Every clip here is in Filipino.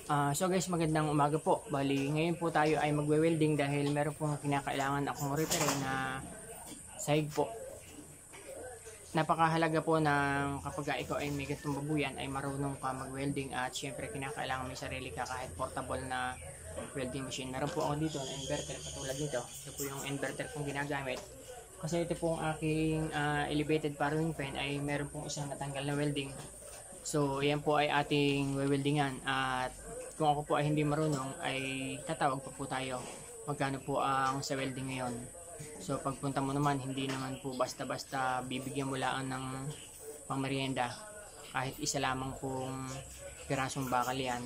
So guys, magandang umaga po. Bali, ngayon po tayo ay magwe-welding dahil meron pong kinakailangan akong repairin na sahig po. Napakahalaga po ng kapag ikaw ay may ganitong babuyan ay marunong ka mag-welding at syempre kinakailangan may sarili ka kahit portable na welding machine. Meron po ako dito na inverter katulad nito. Ito po yung inverter kong ginagamit. Kasi ito pong aking elevated paralleling pen ay meron pong isang natanggal na welding. So, yan po ay ating weldingan at kung ako po ay hindi marunong ay tatawag pa po tayo magkano po ang sa welding ngayon. So, pagpunta mo naman, hindi naman po basta-basta bibigyan mo lang ng pangmerienda kahit isa lamang pong pirasong bakal yan.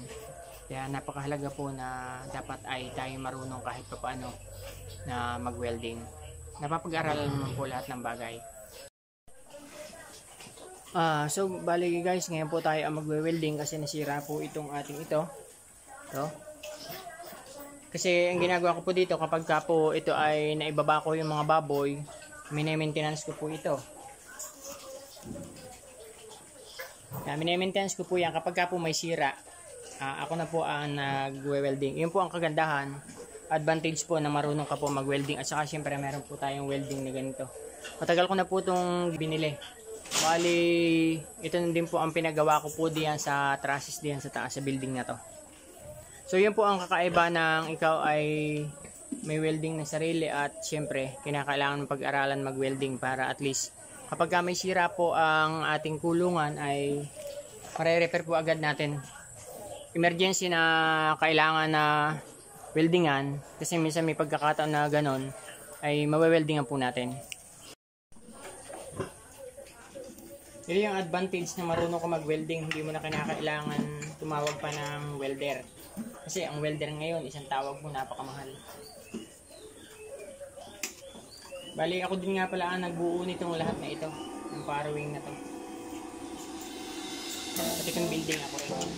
Kaya napakahalaga po na dapat ay tayo marunong kahit pa paano na mag-welding. Napapag-aralan naman po lahat ng bagay. So bali guys, ngayon po tayo ang magwe-welding kasi nasira po itong ating ito. Kasi ang ginagawa ko po dito kapag ka po ito ay naibaba ko yung mga baboy, mini-maintenance ko po ito. Mini-maintenance ko po yan kapag ka po may sira. Ako na po ang nagwe-welding. Yun po ang kagandahan, advantage po na marunong ka po mag-welding at saka syempre meron po tayong welding na ganito. Matagal ko na po itong binili. Bali, ito din po ang pinagawa ko po diyan sa trusses diyan sa taas sa building na to. So yun po ang kakaiba ng ikaw ay may welding na sarili at syempre kinakailangan pag-aralan mag-welding para at least kapag may sira po ang ating kulungan ay mare-repair po agad natin. Emergency na kailangan na weldingan kasi minsan may pagkakataon na ganon ay mawe-weldingan po natin. Yun yung advantage na marunong ka mag-welding, hindi mo na kinakailangan tumawag pa ng welder. Kasi ang welder ngayon, isang tawag mo, napakamahal. Bali, ako din nga pala ang nagbuo nitong lahat na ito, ng parowing na to. Pati kang building ako rin.